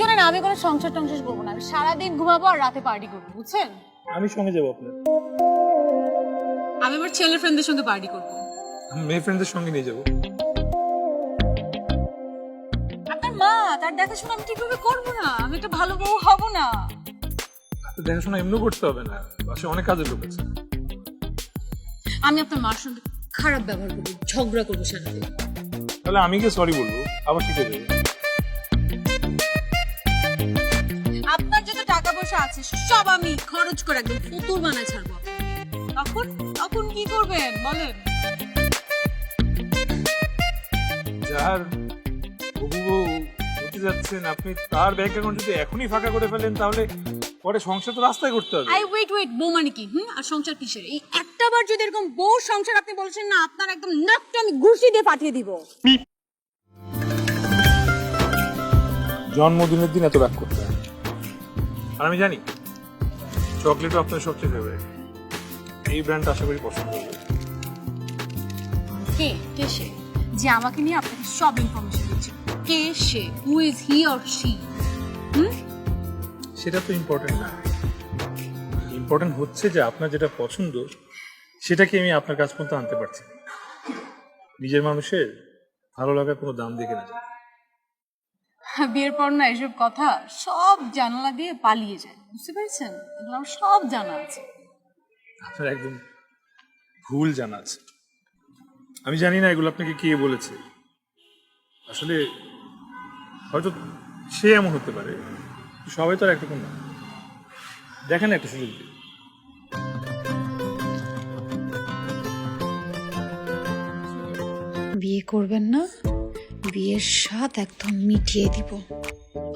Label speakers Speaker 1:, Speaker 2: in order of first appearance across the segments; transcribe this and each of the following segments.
Speaker 1: শোনেন, আমি কোনো সংসার টংসার করবো না, আমি সারাদিন ঘুমাবো আর রাতে পার্টি করবো, বুঝছেন?
Speaker 2: আমি সঙ্গে যাবো আপনার।
Speaker 1: আমি আমার ছেলের ফ্রেন্ডদের সঙ্গে পার্টি করবো।
Speaker 2: আমি মেয়ে ফ্রেন্ডদের সঙ্গে নিয়ে যাবো।
Speaker 1: আপনার মা, তার দেখাশোনা আমি ঠিকভাবে করবো না, আমি একটা ভালো বউ হব না।
Speaker 2: দেখাশোনা এমনিও করতে হবে না, বাসায় অনেক কাজের লোক আছে।
Speaker 1: আমি আপনার মার সঙ্গে খারাপ ব্যবহার করবো, ঝগড়া করবো সারাদিন।
Speaker 2: তাহলে আমি গিয়ে সরি বলবো, আবার ঠিক হয়ে যাবে।
Speaker 1: আপনার যত টাকা পয়সা আছে সব আমি খরচ করে একদম পুতুল বানায় ছাড়বো। তখন তখন কি করবেন বলেন?
Speaker 2: যার হবু বউ হতে যাচ্ছেন আপনি, তার ব্যাংক অ্যাকাউন্ট যদি এখনই ফাঁকা করে ফেলেন তাহলে পরে সংসার তো রাস্তায় করতে হবে।
Speaker 1: আই ওয়েট, বউ মানে কি? আর সংসার কিসের? এই একটা বার যদি এরকম বউ সংসার আপনি বলছেন না, আপনার একদম নাকটা আমি ঘুষি দিয়ে পাঠিয়ে দিব।
Speaker 2: জন্মদিনের দিন এত রাগ করতে হয়। আর আমি জানি চকলেটও আপনার সবচেয়ে ফেভারিট। এই ব্র্যান্ড আশা করি পছন্দ হবে।
Speaker 1: কে সে যে আমাকে নিয়ে আপনাকে সব ইনফরমেশন দিচ্ছে? কে সে? Who is he or she?
Speaker 2: সেটা তো ইম্পর্টেন্ট না, ইম্পর্টেন্ট হচ্ছে যে আপনার যেটা পছন্দ সেটাকে আমি আপনার কাছ পর্যন্ত আনতে পারছি। নিজের মানুষের ভালো লাগার কোনো দাম দেখে না যায়।
Speaker 1: বিয়ের পর না এসব কথা সব জানালা দিয়ে পালিয়ে যায়, বুঝতে পেরেছেন? এগুলো আমার সব জানা আছে।
Speaker 2: আপনার একদম ভুল জানা আছে। আমি জানি না এগুলো আপনাকে কে বলেছে। আসলে হয়তো সে এমন হতে পারে, সবাই তো আর একরকম না। দেখেন একটা সুযোগ দিয়ে।
Speaker 3: বিয়ে করবেন না? বিয়ের স্বাদ একদম মিটিয়ে দিব।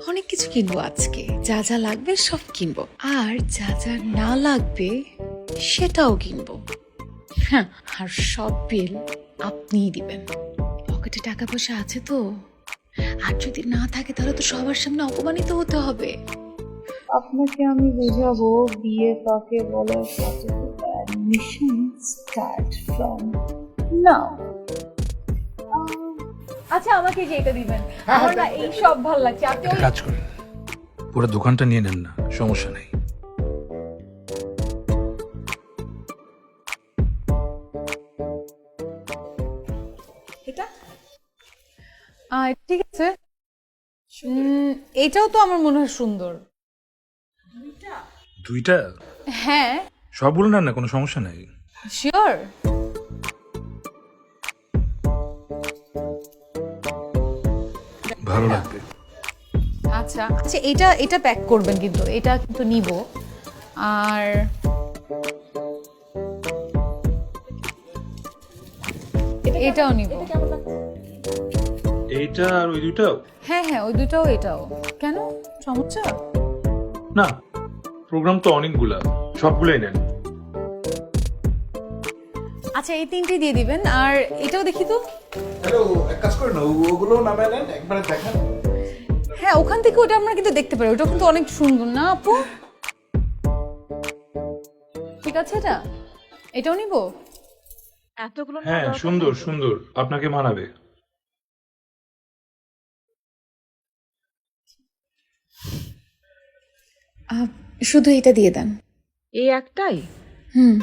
Speaker 3: অনেক কিছু কিনবো আজকে, যা যা লাগবে সব কিনবো, আর যা যা না লাগবে সেটাও কিনবো। হ্যাঁ, আর সব বিল আপনিই দিবেন। পকেটে টাকা পয়সা আছে তো? আর যদি না থাকে তাহলে তো সবার সামনে অপমানিত হতে হবে। আপনাকে আমি বোঝাবো বিয়ে কাকে বলে। Mission start from now.
Speaker 1: আচ্ছা, আমাকে যে এটা দিবেন, আমার না এই সব ভালো লাগছে। আপনি
Speaker 2: একটা কাজ করেন, পুরো দোকানটা নিয়ে নেন না, সমস্যা নেই।
Speaker 1: এটা ঠিক আছে। এটাও তো আমার মনে হয় সুন্দর।
Speaker 2: দুইটা?
Speaker 1: হ্যাঁ।
Speaker 2: সবগুলো নেন না, কোনো সমস্যা নেই।
Speaker 1: শিওর?
Speaker 2: ভালো লাগবে।
Speaker 1: আচ্ছা আচ্ছা, এটা প্যাক করবেন, কিন্তু এটা কিন্তু নিব। আর এটাও নিব।
Speaker 2: এইটা আর ওই দুইটাও?
Speaker 1: হ্যাঁ, ওই দুটাও এটাও। কেন, সমস্যা?
Speaker 2: না, প্রোগ্রাম তো অনেকগুলা, সবগুলাই নেন।
Speaker 1: আচ্ছা, এই তিনটে দিয়ে দিবেন। আর এটাও দেখি তো।
Speaker 4: হ্যালো, এক কাজ করেন না, ওগুলো নামায় নেন, একবারে দেখান।
Speaker 1: হ্যাঁ, ওখান থেকে ওটা আমরা কিন্তু দেখতে পারি। ওটা কিন্তু অনেক সুন্দর না আপু? ঠিক আছে, এটাও নিব। এতগুলো
Speaker 2: হ্যাঁ, সুন্দর সুন্দর, আপনাকে মানাবে।
Speaker 3: শুধু এটা দিয়ে দেন।
Speaker 1: এই একটাই?
Speaker 3: হুম।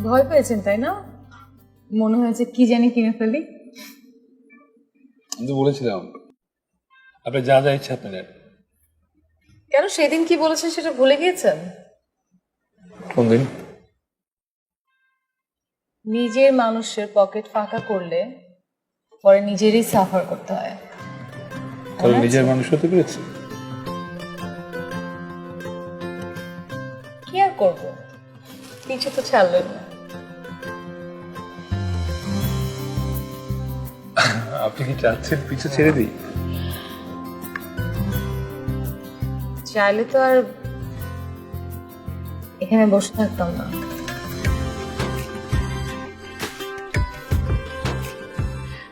Speaker 1: ভয় পেয়েছেন তাই না? মনে হয়েছে কি জানি কিনে ফেলি।
Speaker 2: আমি তো বলেছিলাম আপনি যা যা ইচ্ছা আপনি নেন।
Speaker 1: কেন, সেদিন কি বলেছেন সেটা ভুলে গিয়েছেন?
Speaker 2: কোন দিন?
Speaker 1: নিজের মানুষের পকেট ফাঁকা করলে পরে নিজেরই সাফার করতে হয়।
Speaker 2: তাহলে নিজের মানুষ হতে পেরেছি।
Speaker 1: কি আর করবো, কিছু তো ছাড়লেন না।
Speaker 2: আপনি কি চাচ্ছেন পিছু ছেড়ে দিই?
Speaker 1: চাইলে তো আর এখানে বসে থাকতাম না।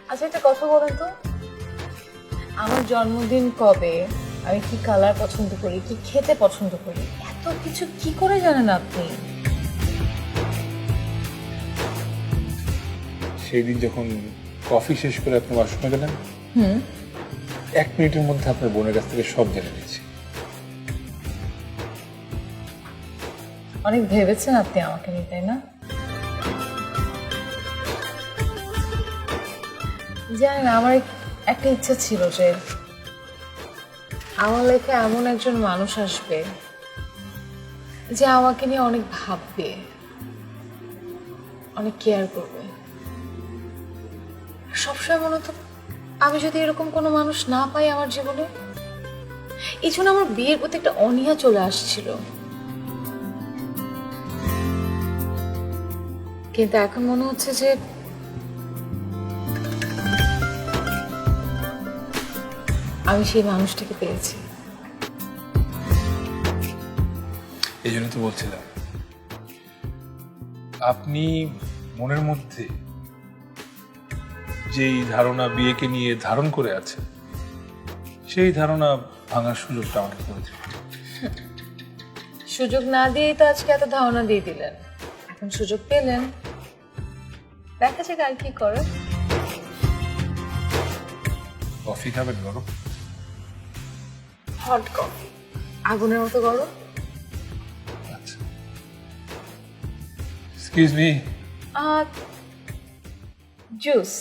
Speaker 1: আচ্ছা, একটা কথা বলেন তো, আমার জন্মদিন কবে, আমি কি কালার পছন্দ করি, কি খেতে পছন্দ করি, এত কিছু কি করে জানেন আপনি?
Speaker 2: সেই দিন যখন কফি শেষ করে আপনি ওয়াশরুমে গেলেন, 1 মিনিটের মধ্যে আপনার বোনের কাছ থেকে সব জেনে নিয়েছি।
Speaker 1: অনেক ভেবেছেন আপনি আমাকে নিয়ে, তাই না? জানেন, আমার একটা ইচ্ছা ছিল যে আমার লাইফে এমন একজন মানুষ আসবে যে আমাকে নিয়ে অনেক ভাববে, অনেক কেয়ার করবে। সবসময় মনে হতো আমি যদি এরকম কোনো মানুষ না পাই আমার জীবনে, এই জন্য আমার বিয়ের প্রতি একটা অনীহা চলে আসছিল। কিন্তু এখন মনে হচ্ছে যে আমি সেই মানুষটাকে পেয়েছি।
Speaker 2: এই জন্য তো বলছিলাম, আপনি মনের মধ্যে যেই ধারণা বিয়েকে নিয়ে ধারণ করে আছেন, সেই ধারণা ভাঙার সুযোগটা আমাকে করে দিন।
Speaker 1: সুযোগ না দিয়েই তো আজকে এত ধারণা দিয়ে দিলেন, এখন সুযোগ পেলেন, দেখা যাক আর কি করে।
Speaker 2: কফি খাবেন গরম?
Speaker 1: হট কফি, আগুনের মতো গরম।
Speaker 2: আচ্ছা, এক্সকিউজ মি।
Speaker 1: জুস।